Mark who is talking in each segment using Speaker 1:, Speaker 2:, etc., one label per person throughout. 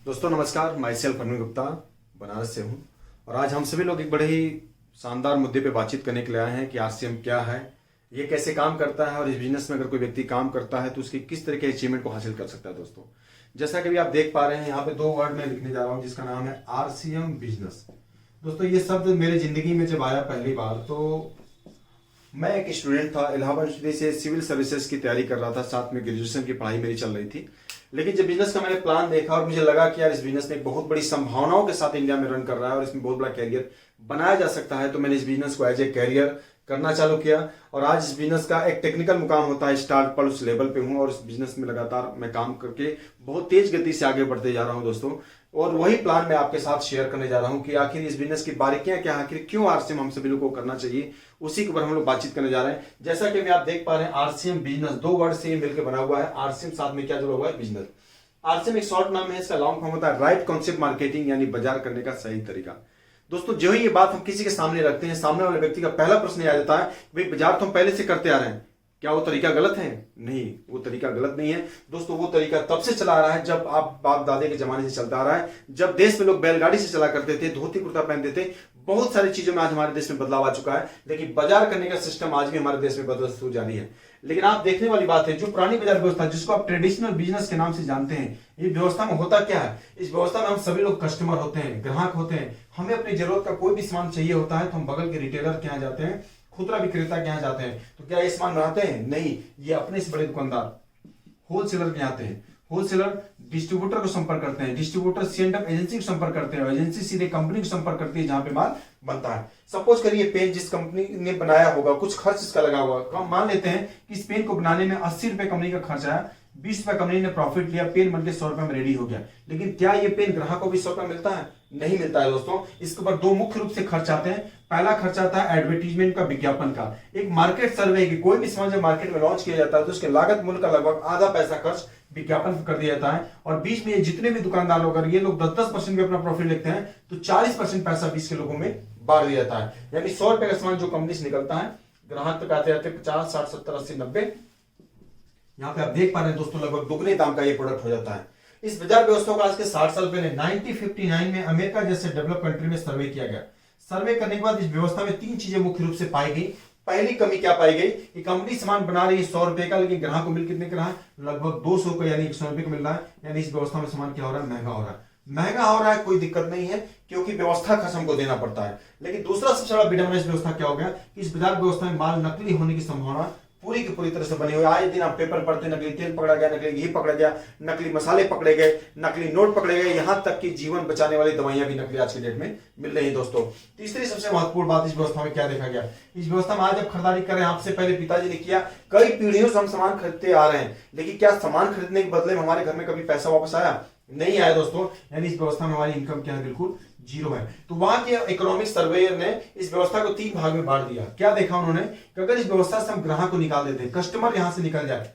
Speaker 1: दोस्तों नमस्कार, my self Arvind Gupta Banaras से हूं और आज हम सभी लोग एक बड़े ही शानदार मुद्दे पे बातचीत करने के लिए आए हैं कि आरसीएम क्या है, ये कैसे काम करता है और इस बिजनेस में अगर कोई व्यक्ति काम करता है तो उसकी किस तरह के अचीवमेंट को हासिल कर सकता है। दोस्तों जैसा कि अभी आप देख पा रहे हैं यहाँ पे दो वर्ड में लिखने जा रहा हूँ जिसका नाम है आरसीएम बिजनेस। दोस्तों ये शब्द मेरे जिंदगी में जब आया पहली बार तो मैं एक स्टूडेंट था, इलाहाबाद यूनिवर्सिटी से सिविल सर्विसेज की तैयारी कर रहा था, साथ में ग्रेजुएशन की पढ़ाई मेरी चल रही थी। लेकिन जब बिजनेस का मैंने प्लान देखा और मुझे लगा कि यार इस बिजनेस में बहुत बड़ी संभावनाओं के साथ इंडिया में रन कर रहा है और इसमें बहुत बड़ा कैरियर बनाया जा सकता है, तो मैंने इस बिजनेस को एज ए कैरियर करना चालू किया। और आज इस बिजनेस का एक टेक्निकल मुकाम होता है स्टार्ट पर, उस लेवल पे हूँ और इस बिजनेस में लगातार मैं काम करके बहुत तेज गति से आगे बढ़ते जा रहा हूँ दोस्तों। और वही प्लान मैं आपके साथ शेयर करने जा रहा हूँ कि आखिर इस बिजनेस की बारीकियां क्या, आखिर क्यों आरसीएम हम सभी लोगों को करना चाहिए, उसी के ऊपर हम लोग बातचीत करने जा रहे हैं। जैसा कि आप देख पा रहे हैं आरसीएम बिजनेस दो वर्ड से मिलकर बना हुआ है। आरसीएम साथ में क्या जुड़ा हुआ है, बिजनेस। आरसीएम एक शॉर्ट नाम है, इसका लॉन्ग फॉर्म होता है राइट कॉन्सेप्ट मार्केटिंग, यानी बाजार करने का सही तरीका। दोस्तों जो ही ये बात हम किसी के सामने रखते हैं, सामने वाले व्यक्ति का पहला प्रश्न आ जाता है भाई बाजार तो हम पहले से करते आ रहे हैं, क्या वो तरीका गलत है? नहीं, वो तरीका गलत नहीं है दोस्तों। वो तरीका तब से चला आ रहा है जब आप बाप दादे के जमाने से चलता आ रहा है, जब देश में लोग बैलगाड़ी से चला करते थे, धोती कुर्ता पहनते थे। बहुत सारी चीजों में आज हमारे देश में बदलाव आ चुका है, लेकिन बाजार करने का सिस्टम आज भी हमारे देश में बदलती हुई जारी है। लेकिन आप देखने वाली बात है, जो पुरानी बाजार व्यवस्था जिसको आप ट्रेडिशनल बिजनेस के नाम से जानते हैं, ये व्यवस्था में होता क्या है? इस व्यवस्था में हम सभी लोग कस्टमर होते हैं, ग्राहक होते हैं। हमें अपनी जरूरत का कोई भी सामान चाहिए होता है तो हम बगल के रिटेलर के यहाँ जाते हैं, खुदरा विक्रेता के यहाँ जाते हैं। तो क्या ये सामान बनाते हैं? नहीं, ये अपने से बड़े दुकानदार होलसेलर के यहाँ आते हैं। होलसेलर डिस्ट्रीब्यूटर को संपर्क करते हैं, डिस्ट्रीब्यूटर सेंड अप एजेंसी को संपर्क करते हैं, एजेंसी सीधे कंपनी को संपर्क करती है जहां पे माल बनता है। सपोज करिए पेन जिस कंपनी ने बनाया होगा, कुछ खर्च इसका लगा होगा, मान लेते हैं कि इस पेन को बनाने में 80 रुपए कंपनी का खर्च आया, 20 रुपए कंपनी ने प्रॉफिट लिया, पेन बनके 100 रुपए में रेडी हो गया। लेकिन क्या ये पेन ग्राहक को भी 100 रुपए मिलता है? नहीं मिलता है दोस्तों। इसके ऊपर दो मुख्य रूप से खर्च आते हैं। पहला खर्च आता है एडवर्टीजमेंट का, विज्ञापन का। एक मार्केट सर्वे की, कोई भी सामान जब मार्केट में लॉन्च किया जाता है तो उसके लागत मूल्य का लगभग आधा पैसा खर्च विज्ञापन कर दिया जाता है। और बीच में जितने भी दुकानदार लोग, अगर ये लोग 10% भी अपना प्रॉफिट लेते हैं तो 40% पैसा 20 के लोगों में बांट दिया जाता है। यानी 100 रुपए का सामान जो कंपनी से निकलता है, ग्राहक तक आते आते 50, 60, 70, 80, 90, यहाँ पे आप देख पा रहे हैं दोस्तों लगभग दुगने दाम का ये प्रोडक्ट हो जाता है। इस बाजार व्यवस्था को आज के 60 साल पहले 1959 में अमेरिका जैसे डेवलप कंट्री में सर्वे किया गया। सर्वे करने के बाद इस व्यवस्था में 3 चीजें मुख्य रूप से पाई गई। पहली कमी क्या पाई गई कि कंपनी सामान बना रही है 100 रुपए का, लेकिन ग्राहक को मिल कितने का रहा है? लगभग 200 का, यानी 100 रुपए का मिल रहा है। यानी इस व्यवस्था में सामान क्या हो रहा है? महंगा हो रहा है। महंगा हो रहा है, कोई दिक्कत नहीं है क्योंकि व्यवस्था खर्च हमको देना पड़ता है। लेकिन दूसरा सबसे बड़ा विडंबना इस व्यवस्था क्या हो गया कि इस बाजार व्यवस्था में माल नकली होने की संभावना पूरी की पूरी तरह से बनी हुई। आए दिन आप पेपर पढ़ते, नकली तेल पकड़ा गया, नकली घी पकड़ा गया, नकली मसाले पकड़े गए, नकली नोट पकड़े गए, यहां तक कि जीवन बचाने वाली दवाइयां भी नकली आज की डेट में मिल रही है दोस्तों। तीसरी सबसे महत्वपूर्ण बात इस व्यवस्था में क्या देखा गया, इस व्यवस्था में आज जब खरीदारी कर रहे हैं, आपसे पहले पिताजी ने किया, कई पीढ़ियों से हम सामान खरीदते आ रहे हैं, लेकिन क्या सामान खरीदने के बदले में हमारे घर में कभी पैसा वापस आया? नहीं आया दोस्तों। यानी इस व्यवस्था में हमारी इनकम क्या है? बिल्कुल जीरो है। तो वहां के इकोनॉमिक सर्वेयर ने इस व्यवस्था को 3 भाग में बांट दिया। क्या देखा उन्होंने कि अगर इस व्यवस्था से हम ग्राहक को निकाल देते, कस्टमर यहां से निकल जाए,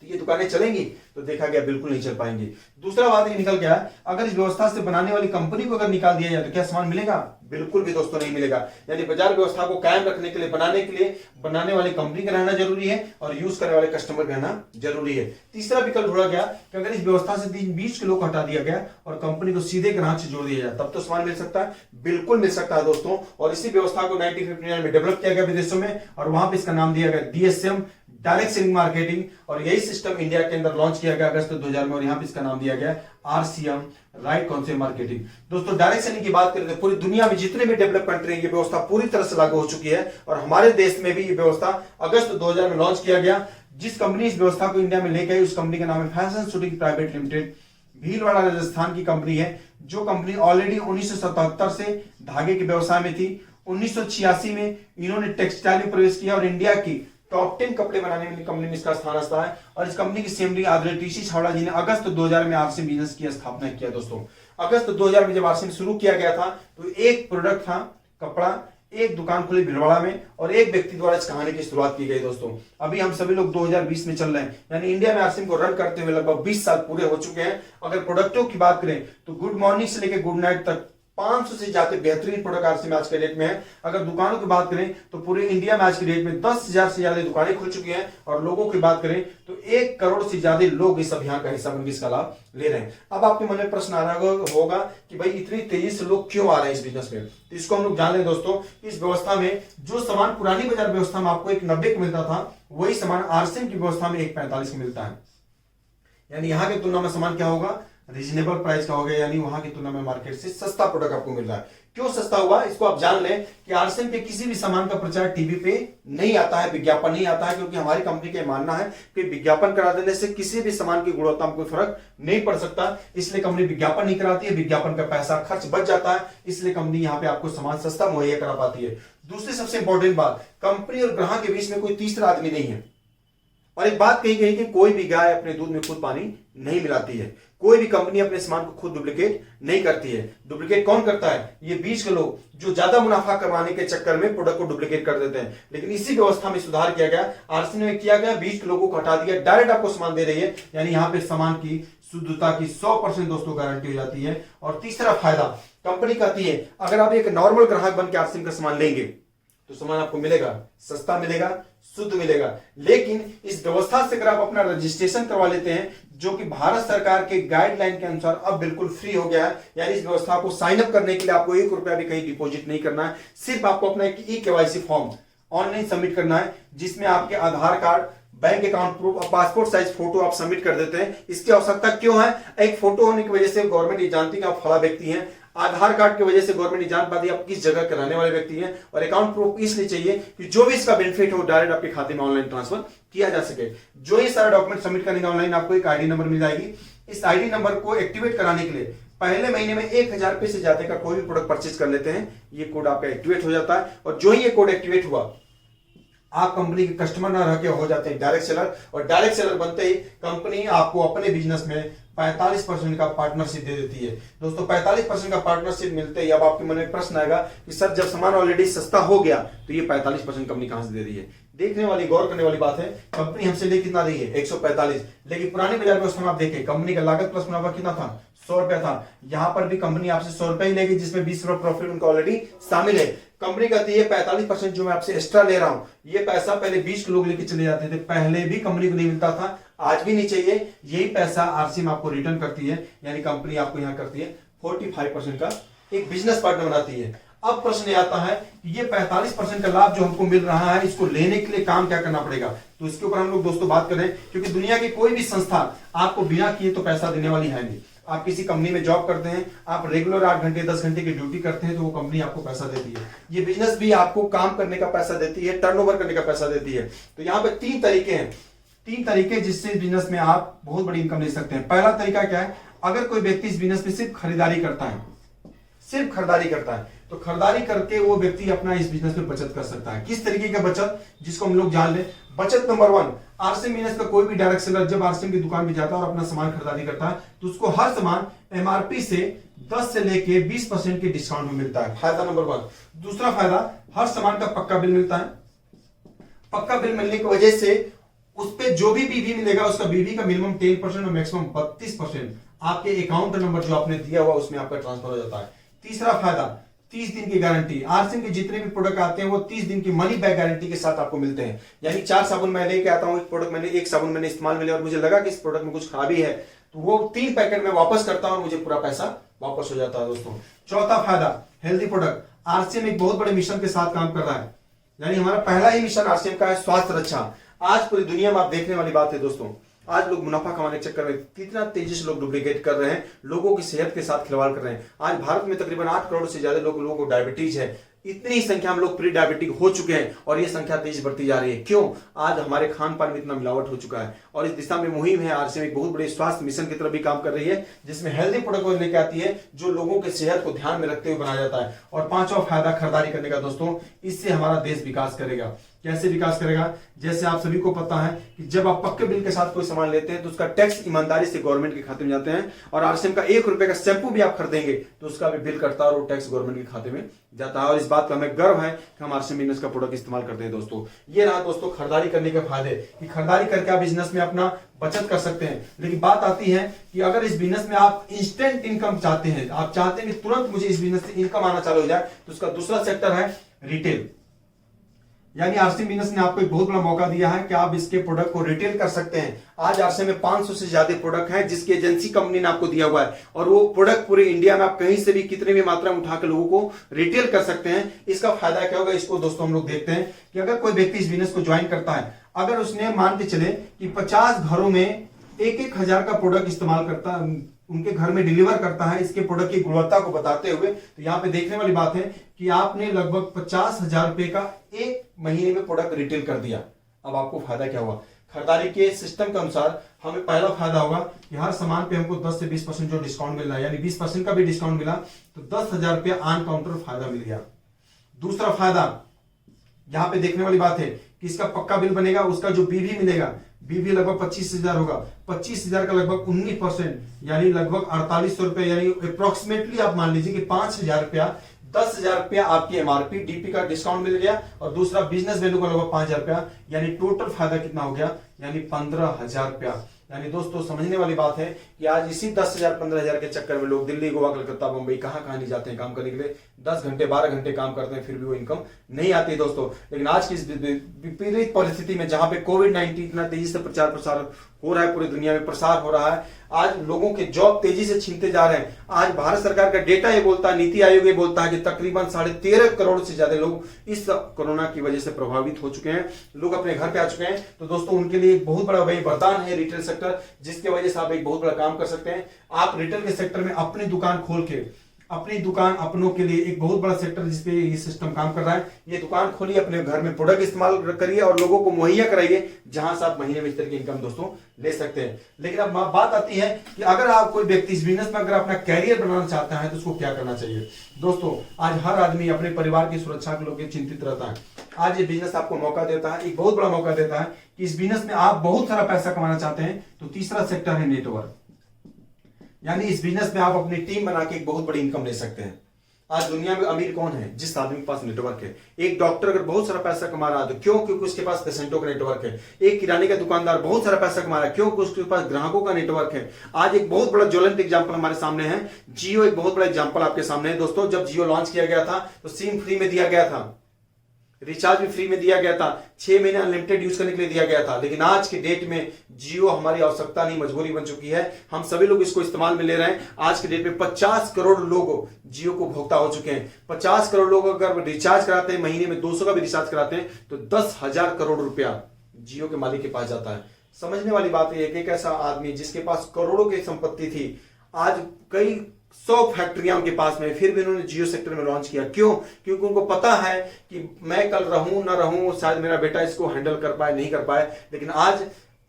Speaker 1: तो ये दुकानें चलेंगी? तो देखा गया बिल्कुल नहीं चल पाएंगे। दूसरा बात ये निकल गया, अगर इस व्यवस्था से बनाने वाली कंपनी को अगर निकाल दिया जाए तो क्या सामान मिलेगा? बिल्कुल भी दोस्तों नहीं मिलेगा। यानी बाजार व्यवस्था को कायम रखने के लिए, बनाने के लिए बनाने वाली कंपनी का रहना जरूरी है और यूज करने वाले कस्टमर का रहना जरूरी है। तीसरा विकल्प ढूंढा गया कि अगर इस व्यवस्था से 20 किलो को हटा दिया गया और कंपनी को सीधे ग्राहक से जोड़ दिया जाए, तब तो सामान मिल सकता है। बिल्कुल मिल सकता है दोस्तों। और इसी व्यवस्था को 1959 में डेवलप किया गया विदेशों में, और वहां पर इसका नाम दिया गया DSM, डायरेक्ट सेलिंग मार्केटिंग। और यही सिस्टम इंडिया के अंदर लॉन्च किया गया अगस्त 2000 में, और यहां पे इसका नाम दिया गया आरसीएम, राइट कॉन्सेप्ट मार्केटिंग। दोस्तों डायरेक्ट सेलिंग की बात करें तो पूरी दुनिया में जितने भी डेवलप कंट्री है, ये व्यवस्था पूरी तरह से लागू हो चुकी है। और हमारे देश में भी ये व्यवस्था अगस्त 2000 में लॉन्च किया गया। जिस कंपनी इस व्यवस्था को इंडिया में लेके आई उस कंपनी का नाम है fashion shooting private limited, Bhilwara Rajasthan की कंपनी है। जो कंपनी ऑलरेडी 1977 से धागे के व्यवसाय में थी। 1986 में इन्होंने टेक्सटाइल में प्रवेश किया और इंडिया की टॉप 10 कपड़े बनाने वाली कंपनी में इसका स्थान आता है। और इस कंपनी की सीएमडी आदरणीय टीसी छावड़ा जी ने अगस्त 2000 में आरसीएम बिजनेस की स्थापना किया दोस्तों। अगस्त 2000 में जब आरसीएम शुरू किया गया था तो एक प्रोडक्ट था कपड़ा, एक दुकान खुली भीलवाड़ा में और एक व्यक्ति द्वारा इस कहानी की शुरुआत की गई दोस्तों। अभी हम सभी लोग 2020 में चल रहे हैं, यानी इंडिया में आरसीएम को रन करते हुए लगभग 20 साल पूरे हो चुके हैं। अगर प्रोडक्टों की बात करें तो गुड मॉर्निंग से लेकर गुड नाइट तक 500 से ज्यादा बेहतरीन प्रोडक्ट आरसीएम आज के डेट में है। अगर दुकानों की बात करें तो पूरे इंडिया में आज के डेट में 10,000 से ज्यादा दुकानें खुल चुकी हैं, और लोगों की बात करें तो 1 करोड़ से ज्यादा लोग इस अभियान का हिस्सा बनकर इसका लाभ ले रहे हैं। अब आपके मन में प्रश्न आ रहा होगा कि भाई इतनी तेजी से लोग क्यों आ रहे हैं इस बिजनेस में, तो इसको हम लोग जान लें दोस्तों। इस व्यवस्था में जो सामान पुरानी बाजार व्यवस्था में आपको 1,90 का मिलता था, वही सामान आरसीएम की व्यवस्था में 1,45 का मिलता है। यानी यहाँ की तुलना में सामान क्या होगा, रीजनेबल प्राइस का हो गया, यानी वहां की तुलना में मार्केट से सस्ता प्रोडक्ट आपको मिल रहा है। क्यों सस्ता हुआ, इसको आप जान लें कि आरसीएम के किसी भी सामान का प्रचार टीवी पे नहीं आता है, विज्ञापन नहीं आता है, क्योंकि हमारी कंपनी का मानना है कि विज्ञापन करा देने से किसी भी सामान की गुणवत्ता में कोई फर्क नहीं पड़ सकता, इसलिए कंपनी विज्ञापन नहीं कराती है। विज्ञापन का पैसा खर्च बच जाता है, इसलिए कंपनी यहाँ पे आपको सामान सस्ता मुहैया करा पाती है। दूसरी सबसे इंपॉर्टेंट बात, कंपनी और ग्राहक के बीच में कोई तीसरा आदमी नहीं है। और एक बात कही गई कि कोई भी गाय अपने दूध में खुद पानी नहीं मिलाती है, कोई भी कंपनी अपने सामान को खुद डुप्लीकेट नहीं करती है। डुप्लीकेट कौन करता है, ये बीच के लोग जो ज्यादा मुनाफा करवाने के चक्कर में प्रोडक्ट को डुप्लीकेट कर देते हैं। लेकिन इसी व्यवस्था में सुधार किया गया, आरसीएम में किया गया, बीच के लोगों को हटा दिया, डायरेक्ट आपको सामान दे रही है, यानी यहाँ पे सामान की शुद्धता की 100% दोस्तों गारंटी हो जाती है। और तीसरा फायदा, कंपनी कहती है अगर आप एक नॉर्मल ग्राहक बन के आरसीएम का सामान लेंगे तो सामान आपको मिलेगा, सस्ता मिलेगा, शुद्ध मिलेगा। लेकिन इस व्यवस्था से अगर आप अपना रजिस्ट्रेशन करवा लेते हैं, जो कि भारत सरकार के गाइडलाइन के अनुसार अब बिल्कुल फ्री हो गया है, यानी इस व्यवस्था को साइन अप करने के लिए आपको 1 रुपया भी कहीं डिपॉजिट नहीं करना है, सिर्फ आपको अपना एक ई-केवाईसी फॉर्म ऑनलाइन सबमिट करना है, जिसमें आपके आधार कार्ड, बैंक अकाउंट प्रूफ और पासपोर्ट साइज फोटो आप सबमिट कर देते हैं। इसकी आवश्यकता क्यों है, एक फोटो होने की वजह से गवर्नमेंट ये जानती है कि आप फला व्यक्ति हैं, आधार कार्ड की वजह से गवर्नमेंट जान पाती है आप किस जगह के रहने वाले व्यक्ति हैं, और अकाउंट प्रूफ इसलिए चाहिए कि जो भी इसका बेनिफिट हो डायरेक्ट आपके खाते में ऑनलाइन ट्रांसफर किया जा सके। जो ये सारा डॉक्यूमेंट सबमिट करेंगे ऑनलाइन, आपको एक आईडी नंबर मिल जाएगी। इस आईडी नंबर को एक्टिवेट कराने के लिए पहले महीने में 1,000 रुपए से ज्यादा का कोई भी प्रोडक्ट परचेज कर लेते हैं, ये कोड आपका एक्टिवेट हो जाता है। और जो ही ये कोड एक्टिवेट हुआ, आप कंपनी के कस्टमर ना रह के हो जाते हैं डायरेक्ट सेलर, और डायरेक्ट सेलर बनते ही कंपनी आपको अपने बिजनेस में 45% का पार्टनरशिप दे देती है। दोस्तों 45% का पार्टनरशिप मिलते ही अब आपके मन में प्रश्न आएगा कि सर जब सामान ऑलरेडी सस्ता हो गया तो ये 45% कंपनी कहां से दे रही है। देखने वाली, गौर करने वाली बात है, कंपनी हमसे ले कितना रही है 145, लेकिन पुराने बाजार व्यवस्था में आप देखें कंपनी का लागत प्लस मुनाफा कितना था, 100 रुपया था। यहां पर भी कंपनी आपसे 100 रुपया ही लेगी, जिसमें 20 रुपया प्रॉफिट उनका ऑलरेडी शामिल है। कंपनी कहती है 45% जो मैं आपसे एक्स्ट्रा ले रहा हूं, ये पैसा पहले 20 लोग लेके चले जाते थे, पहले भी कंपनी को नहीं मिलता था, आज भी नहीं चाहिए। यही पैसा आरसीएम आपको रिटर्न करती है, यानी कंपनी आपको यहां करती है 45% का एक बिजनेस पार्टनर बनाती है। अब प्रश्न ये आता है कि ये 45% का लाभ जो हमको मिल रहा है, इसको लेने के लिए काम क्या करना पड़ेगा, तो इसके ऊपर हम लोग दोस्तों बात करें, क्योंकि दुनिया की कोई भी संस्था आपको बिना किए तो पैसा देने वाली है नहीं। आप किसी कंपनी में जॉब करते हैं, आप रेगुलर 8 घंटे 10 घंटे की ड्यूटी करते हैं, तो वो कंपनी आपको पैसा देती है। ये बिजनेस भी आपको काम करने का पैसा देती है, टर्नओवर करने का पैसा देती है। तो यहाँ पे 3 तरीके हैं, 3 तरीके जिससे बिजनेस में आप बहुत बड़ी इनकम ले सकते हैं। पहला तरीका क्या है, अगर कोई व्यक्ति इस बिजनेस में सिर्फ खरीदारी करता है, सिर्फ खरीदारी करता है, तो खरीदारी करके वो व्यक्ति अपना इस बिजनेस में बचत कर सकता है। किस तरीके का बचत, जिसको हम लोग जान लें। बचत नंबर 1, आरसीएम बिजनेस का कोई भी डायरेक्ट सेलर जब आरसीएम की दुकान में जाता है और अपना सामान खरीदारी करता है, तो उसको हर सामान एमआरपी से 10 से लेके 20% के डिस्काउंट में मिलता है। फायदा नंबर 1। दूसरा फायदा, हर सामान का पक्का बिल मिलता है। पक्का बिल मिलने की वजह से उस पे जो भी बीवी मिलेगा, उसका बीवी का मिनिमम 10% और मैक्सिमम 32% आपके अकाउंट नंबर जो आपने दिया हुआ उसमें आपका ट्रांसफर हो जाता है। तीसरा फायदा, 30 दिन की गारंटी। आरसीएम के जितने भी प्रोडक्ट आते हैं वो 30 दिन की मनी बैक गारंटी के साथ आपको मिलते हैं। यानी 4 साबुन मैं लेके आता हूं, एक प्रोडक्ट मैंने, एक साबुन मैंने इस्तेमाल में लिया और मुझे लगा कि इस प्रोडक्ट में कुछ खराबी है, तो वो 3 पैकेट में वापस करता हूं और मुझे पूरा पैसा वापस हो जाता है दोस्तों। चौथा फायदा, हेल्दी प्रोडक्ट। आरसीएम एक बहुत बड़े मिशन के साथ काम कर रहा है, यानी हमारा पहला ही मिशन आरसीएम का है स्वास्थ्य रक्षा। आज पूरी दुनिया में आप देखने वाली बात है दोस्तों, आज लोग मुनाफा कमाने के चक्कर में कितना तेजी से लोग डुप्लीकेट कर रहे हैं, लोगों की सेहत के साथ खिलवाड़ कर रहे हैं। आज भारत में तकरीबन 8 करोड़ से ज्यादा लोगों को डायबिटीज है। इतनी ही संख्या में लोग प्री डायबिटिक हो चुके हैं और ये संख्या तेज बढ़ती जा रही है। क्यों? आज हमारे खान पान में इतना मिलावट हो चुका है, और इस दिशा में मुहिम है आरसीएम एक बहुत बड़े स्वास्थ्य मिशन की तरफ भी काम कर रही है, जिसमें हेल्दी प्रोडक्ट लेके आती है जो लोगों के सेहत को ध्यान में रखते हुए बनाया जाता है। और 5वां फायदा खरीदारी करने का दोस्तों, इससे हमारा देश विकास करेगा। कैसे विकास करेगा? जैसे आप सभी को पता है कि जब आप पक्के बिल के साथ कोई सामान लेते हैं तो उसका टैक्स ईमानदारी से गवर्नमेंट के खाते में जाते हैं, और आरसीएम का 1 रुपए का शैम्पू भी आप खरीदेंगे तो उसका भी बिल कटता है और वो टैक्स गवर्नमेंट के खाते में जाता है। और इस बात का हमें गर्व है कि हम आरसीएम बिजनेस का प्रोडक्ट इस्तेमाल करते हैं। दोस्तों ये रहा दोस्तों खरीदारी करने के फायदे, कि खरीदारी करके आप बिजनेस में अपना बचत कर सकते हैं। लेकिन बात आती है कि अगर इस बिजनेस में आप इंस्टेंट इनकम चाहते हैं, आप चाहते हैं कि तुरंत मुझे इस बिजनेस से इनकम आना चालू हो जाए, तो उसका दूसरा सेक्टर है रिटेल। यानी आरसीएम बिजनेस ने आपको एक बहुत बड़ा मौका दिया है कि आप इसके प्रोडक्ट को रिटेल कर सकते हैं। आज आरसीएम में 500 से ज्यादा प्रोडक्ट हैं जिसकी एजेंसी कंपनी ने आपको दिया हुआ है, और वो प्रोडक्ट पूरे इंडिया में आप कहीं से भी कितने भी मात्रा में उठा कर लोगों को रिटेल कर सकते हैं। इसका फायदा क्या होगा, इसको दोस्तों हम लोग देखते हैं कि अगर कोई व्यक्ति इस बिजनेस को ज्वाइन करता है, अगर उसने मान के चले कि 50 घरों में 1-1 हजार का प्रोडक्ट इस्तेमाल करता, उनके घर में डिलीवर करता है इसके प्रोडक्ट की गुणवत्ता को बताते हुए, तो यहाँ पे देखने वाली बात है कि आपने लगभग 50,000 रुपए का एक महीने में प्रोडक्ट रिटेल कर दिया। अब आपको फायदा क्या हुआ? खरीदारी के सिस्टम के अनुसार हमें पहला फायदा होगा कि हर सामान पे हमको 10 से 20% जो डिस्काउंट मिल रहा है, यानी 20% का भी डिस्काउंट मिला तो 10,000 रुपया ऑन काउंटर फायदा मिल गया। दूसरा फायदा यहां पे देखने वाली बात है कि इसका पक्का बिल बनेगा, उसका जो बीवी मिलेगा, बीवी लगभग 25,000 होगा। 25,000 का लगभग 19% यानी लगभग 4800 रुपए, यानी अप्रोक्सीमेटली आप मान लीजिए कि 5,000 रुपया, 10,000 रुपया आपकी एमआरपी डीपी का डिस्काउंट मिल गया, और दूसरा बिजनेस वैल्यू का लगभग 5,000 रुपया, यानी टोटल फायदा कितना हो गया, यानी 15,000 रुपया। यानी दोस्तों समझने वाली बात है कि आज इसी 10,000 15,000 के चक्कर में लोग दिल्ली, गोवा, कलकत्ता, मुंबई कहां नहीं जाते हैं काम करने के लिए। 10 घंटे 12 घंटे काम करते हैं फिर भी वो इनकम नहीं आती दोस्तों। लेकिन आज की इस विपरीत परिस्थिति में जहां पे कोविड-19 इतना तेजी से प्रचार प्रसार हो रहा है, पूरी दुनिया में प्रसार हो रहा है, आज लोगों के जॉब तेजी से छीनते जा रहे हैं। आज भारत सरकार का डेटा ये बोलता है, नीति आयोग ये बोलता है कि तकरीबन 13.5 करोड़ से ज्यादा लोग इस कोरोना की वजह से प्रभावित हो चुके हैं, लोग अपने घर पे आ चुके हैं। तो दोस्तों उनके लिए एक बहुत बड़ा वही वरदान है रिटेल सेक्टर, जिसके वजह से आप एक बहुत बड़ा काम कर सकते हैं। आप रिटेल के सेक्टर में अपनी दुकान खोल के, अपनी दुकान अपनों के लिए एक बहुत बड़ा सेक्टर जिसपे ये सिस्टम काम कर रहा है, ये दुकान खोलिए, अपने घर में प्रोडक्ट इस्तेमाल करिए और लोगों को मुहैया कराइए, जहां से आप महीने में इस तरह की इनकम दोस्तों ले सकते हैं। लेकिन अब बात आती है कि अगर आप कोई व्यक्ति इस बिजनेस में अगर अपना कैरियर बनाना चाहता है तो उसको क्या करना चाहिए। दोस्तों आज हर आदमी अपने परिवार की सुरक्षा को लेकर चिंतित रहता है। आज ये बिजनेस आपको मौका देता है, एक बहुत बड़ा मौका देता है कि इस बिजनेस में आप बहुत सारा पैसा कमाना चाहते हैं, तो तीसरा सेक्टर है नेटवर्क। यानी इस बिजनेस में आप अपनी टीम बना के एक बहुत बड़ी इनकम ले सकते हैं। आज दुनिया में अमीर कौन है? जिस आदमी के पास नेटवर्क है। एक डॉक्टर अगर बहुत सारा पैसा कमा रहा है तो क्यों? क्योंकि उसके पास पेशेंटों का नेटवर्क है। एक किराने का दुकानदार बहुत सारा पैसा कमा रहा है, क्यों? उसके पास ग्राहकों का नेटवर्क है। आज एक बहुत बड़ा ज्वलंत एग्जांपल हमारे सामने है, जियो एक बहुत बड़ा एग्जांपल आपके सामने है दोस्तों। जब जियो लॉन्च किया गया था तो सिम फ्री में दिया गया था, रिचार्ज भी फ्री में दिया गया था, 6 महीने अनलिमिटेड यूज करने के लिए दिया गया था। लेकिन आज के डेट में जियो हमारी आवश्यकता नहीं, मजबूरी बन चुकी है। हम सभी लोग इसको इस्तेमाल में ले रहे हैं। आज के डेट में 50 करोड़ लोग जियो को भोक्ता हो चुके हैं। 50 करोड़ लोग अगर रिचार्ज कराते हैं, महीने में 200 का भी रिचार्ज कराते हैं, तो 10,000 करोड़ रुपया जियो के मालिक के पास जाता है। समझने वाली बात है कि एक ऐसा आदमी जिसके पास करोड़ों की संपत्ति थी, आज कई 100 फैक्ट्रियां उनके पास में, फिर भी उन्होंने जियो सेक्टर में लॉन्च किया। क्यों? क्योंकि उनको पता है कि मैं कल रहूं ना रहूं, शायद मेरा बेटा इसको हैंडल कर पाए नहीं कर पाए, लेकिन आज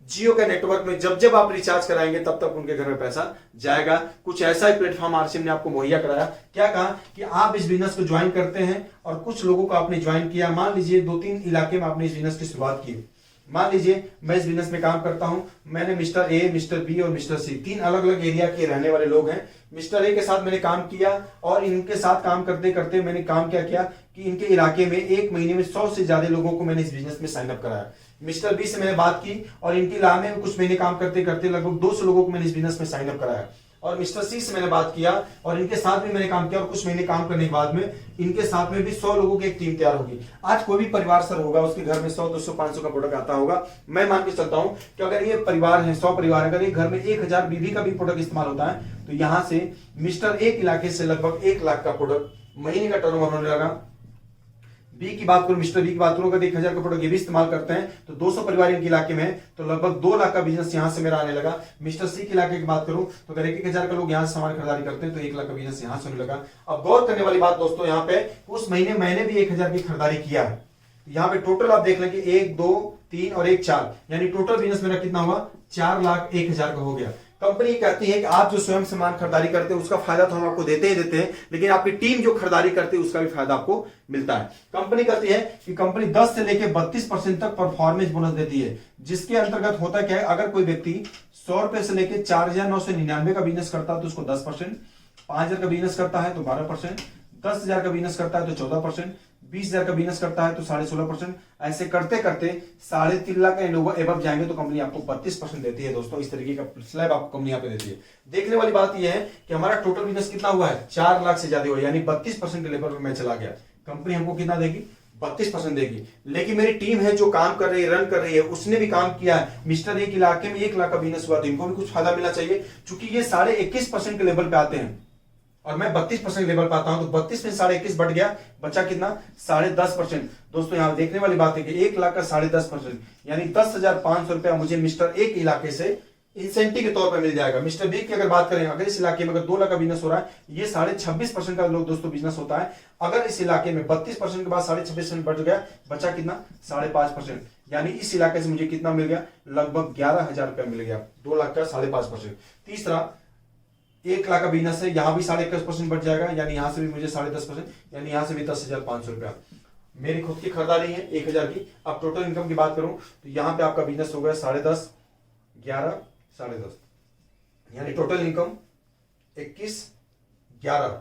Speaker 1: जियो के नेटवर्क में जब जब आप रिचार्ज कराएंगे तब तक उनके घर में पैसा जाएगा। कुछ ऐसा ही प्लेटफॉर्म आरसीएम ने आपको मुहैया कराया। क्या कहा कि आप इस बिजनेस को ज्वाइन करते हैं और कुछ लोगों को आपने ज्वाइन किया। मान लीजिए 2-3 इलाके में आपने इस बिजनेस की शुरुआत की। मान लीजिए मैं इस बिजनेस में काम करता हूं, मैंने मिस्टर ए, मिस्टर बी और मिस्टर सी 3 अलग अलग एरिया के रहने वाले लोग हैं। मिस्टर ए के साथ मैंने काम किया और इनके साथ काम करते करते मैंने काम क्या किया कि इनके इलाके में एक महीने में 100 से ज्यादा लोगों को मैंने इस बिजनेस में साइन अप कराया। मिस्टर बी से मैंने बात की और इनके इलाके में कुछ महीने काम करते करते लगभग 200 लोगों को मैंने इस बिजनेस में साइन अप कराया। और मिस्टर सी से मैंने बात किया और इनके साथ भी मैंने काम किया और कुछ महीने काम करने के बाद में इनके साथ में भी 100 लोगों की एक टीम तैयार होगी। आज कोई भी परिवार सर होगा, उसके घर में 100, 200, 500 का प्रोडक्ट आता होगा। मैं मान के चलता हूं कि अगर ये परिवार है, 100 परिवार, अगर एक घर में 1000 बीवी का भी प्रोडक्ट इस्तेमाल होता है, तो यहां से मिस्टर एक इलाके से लगभग 1 लाख का प्रोडक्ट महीने का टर्नओवर होने लगा। बी की बात करूं, मिस्टर बी की बात करूं, अगर 1000 का प्रोडक्ट ये भी इस्तेमाल करते हैं तो 200 परिवार इनके इलाके में है, तो लगभग 2 लाख का बिजनेस यहां से मेरा आने लगा। मिस्टर सी के इलाके की बात करूं तो अगर 1,000 का लोग यहां से सामान खरीदारी करते हैं तो 1 लाख का बिजनेस यहां से होने लगा। अब गौर करने वाली बात दोस्तों यहां पे, उस महीने मैंने भी 1,000 की खरीदारी किया है। यहां पे टोटल आप देख लें कि 1, 2, 3 और 1 4, यानी टोटल बिजनेस मेरा कितना हुआ, 4,01,000 का हो गया। कंपनी कहती है कि आप जो स्वयं सामान खरीदारी करते हैं उसका फायदा तो हम आपको देते ही देते हैं, लेकिन आपकी टीम जो खरीदारी करती है उसका भी फायदा आपको मिलता है। कंपनी कहती है कि कंपनी 10 से लेकर 32% तक परफॉर्मेंस बोनस देती है, जिसके अंतर्गत होता क्या है, अगर कोई व्यक्ति 100 रुपए से लेकर 4,999 का बिजनेस करता है तो उसको 10%, 5,000 का बिजनेस करता है तो 12%, 10,000 का बिजनेस करता है तो 14%, 20,000 का बिजनेस करता है तो 16.5%, ऐसे करते करते 3.5 लाख एबव जाएंगे तो कंपनी आपको 32% देती है। दोस्तों इस तरीके का स्लैब आपको कंपनी यहाँ पे देती है। देखने वाली बात यह है कि हमारा टोटल बिजनेस कितना हुआ है, 4 लाख से ज्यादा हुआ, यानी 32% के लेवल पर मैं चला गया। कंपनी हमको कितना देगी, 32% देगी। लेकिन मेरी टीम है जो काम कर रही है, रन कर रही है, उसने भी काम किया है। मिस्टर एक इलाके में 1 लाख का बिजनेस हुआ तो इनको भी कुछ फायदा मिलना चाहिए, क्योंकि ये 21.5% के लेवल पे आते हैं और मैं 32% लेवल पे आता हूं, तो 32 में 21.5 बढ़ गया, बचा कितना, 10.5%। दोस्तों यहां देखने वाली बात है कि 1 लाख का 10.5% यानी 10,500 रुपया मुझे मिस्टर ए के इलाके से इंसेंटिव के तौर पर मिल जाएगा। मिस्टर बी की अगर बात करें, अगर इस इलाके में अगर 2 लाख का बिजनेस हो रहा है, ये 26.5% का लोग दोस्तों बिजनेस होता है। अगर इस इलाके में 32% के बाद 26.5% बढ़ गया, बचा कितना, 5.5%, यानी इस इलाके से मुझे कितना मिल गया, लगभग 11,000 रुपया मिल गया। 2 लाख का 5.5%। तीसरा, 1 लाख का बिजनेस है, यहां भी 21.5% बढ़ जाएगा, यानी यहां से भी मुझे 10.5%, यानी यहां से भी 10,500 रुपया मेरी खुद की खरीदारी है 1,000 की। अब टोटल इनकम की बात करूं तो यहां पे आपका बिजनेस हो गया 10.5, 11, 10.5, यानी टोटल इनकम 21, 11,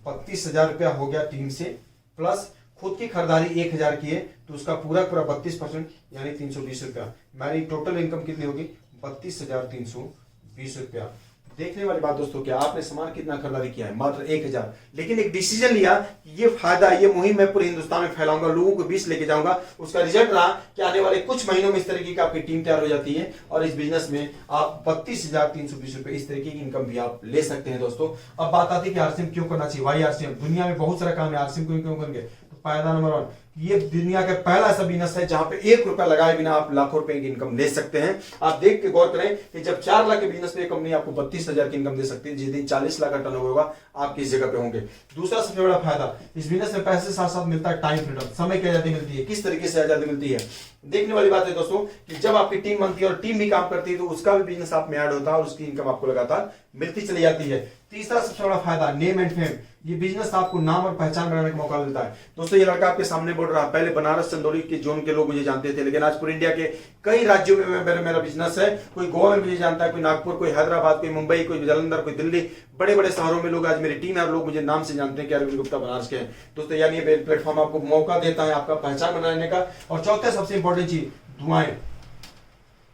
Speaker 1: 32,000 रुपया हो गया टीम से, प्लस खुद की खरीदारी 1,000 की है तो उसका पूरा 32% यानी 320 रुपया। मेरी टोटल इनकम कितनी होगी, 32,320 रुपया। देखने वाली बात दोस्तों, क्या आपने सामान कितना खरीदारी किया है, मात्र 1,000, लेकिन एक डिसीजन लिया कि ये फायदा, ये मुहिम मैं पूरे हिंदुस्तान में फैलाऊंगा, लोगों को बीच लेके जाऊंगा। उसका रिजल्ट रहा कि आने वाले कुछ महीनों में इस तरीके की आपकी टीम तैयार हो जाती है और इस बिजनेस में आप 32,320 रुपए इस तरीके की इनकम भी आप ले सकते हैं। दोस्तों अब बात आती है कि आरसीएम क्यों करना चाहिए, वाई आरसीएम, दुनिया में बहुत सारा काम है, आरसीएम क्यों करेंगे, तो फायदा नंबर 1, ये दुनिया का पहला ऐसा बिजनेस है जहां पे 1 रुपया लगाए बिना आप लाखों रुपए की इनकम ले सकते हैं। आप देख के गौर करें कि जब 4 लाख के बिजनेस में कंपनी आपको 32,000 की इनकम दे सकती है, जिस दिन 40 लाख का टर्नओवर होगा आप किस जगह पे होंगे। दूसरा सबसे बड़ा फायदा इस बिजनेस में पैसे साथ साथ मिलता है टाइम फ्रीडम, समय की आजादी मिलती है। किस तरीके से आजादी मिलती है, देखने वाली बात है दोस्तों कि जब आपकी टीम बनती है और टीम भी काम करती है तो उसका भी बिजनेस आप में ऐड होता है और उसकी इनकम आपको लगातार मिलती चली जाती है। तीसरा सबसे बड़ा फायदा नेम एंड फेम, ये बिजनेस आपको नाम और पहचान बनाने का मौका मिलता है। दोस्तों ये लड़का आपके सामने बोल रहा है, पहले बनारस चंदौली के जोन के लोग मुझे जानते थे, लेकिन आज पूरे इंडिया के कई राज्यों में मेरा बिजनेस है। कोई गोवा में मुझे जानता है, कोई नागपुर, कोई हैदराबाद, कोई मुंबई, कोई जालंधर, कोई दिल्ली, बड़े बड़े शहरों में लोग आज मेरी टीम है और लोग मुझे नाम से जानते हैं कि अरविंद गुप्ता बनारस के हैं। दोस्तों यानी ये प्लेटफॉर्म आपको मौका देता है आपका पहचान बनाने का। और चौथा सबसे इंपॉर्टेंट चीज, दुआएं।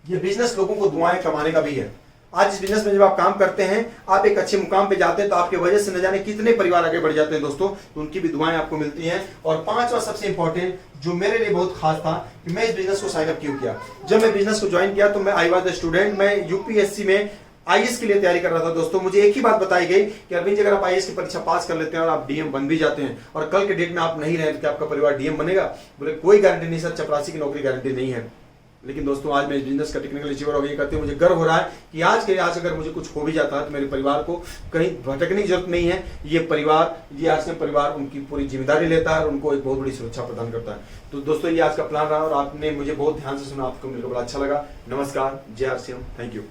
Speaker 1: ये बिजनेस लोगों को दुआएं कमाने का भी है। आज इस बिजनेस में जब आप काम करते हैं, आप एक अच्छे मुकाम पे जाते हैं तो आपके वजह से न जाने कितने परिवार आगे बढ़ जाते हैं दोस्तों, तो उनकी भी दुआएं आपको मिलती हैं। और पांचवा सबसे इंपॉर्टेंट जो मेरे लिए बहुत खास था कि मैं इस बिजनेस को साइन अप क्यों किया। जब मैं बिजनेस को ज्वाइन किया तो मैं आई वाज द स्टूडेंट, मैं यूपीएससी में आईएएस के लिए तैयारी कर रहा था। दोस्तों मुझे एक ही बात बताई गई कि अरविंद जी अगर आप आईएएस की परीक्षा पास कर लेते हैं और आप डीएम बन भी जाते हैं और कल के डेट में आप नहीं रहे तो क्या आपका परिवार डीएम बनेगा। बोले कोई गारंटी नहीं सर, चपरासी की नौकरी गारंटी नहीं है। लेकिन दोस्तों आज मैं इस बिजनेस का टेक्निकल अचीवर हो गई करते हुए मुझे गर्व हो रहा है कि आज अगर मुझे कुछ हो भी जाता है तो मेरे परिवार को कहीं भटकने की जरूरत नहीं है। ये परिवार, ये आज के परिवार उनकी पूरी जिम्मेदारी लेता है और उनको एक बहुत बड़ी सुरक्षा प्रदान करता है। तो दोस्तों ये आज का प्लान रहा और आपने मुझे बहुत ध्यान से सुना, आपको मेरे को बड़ा अच्छा लगा। नमस्कार, जय आरसीएम, थैंक यू।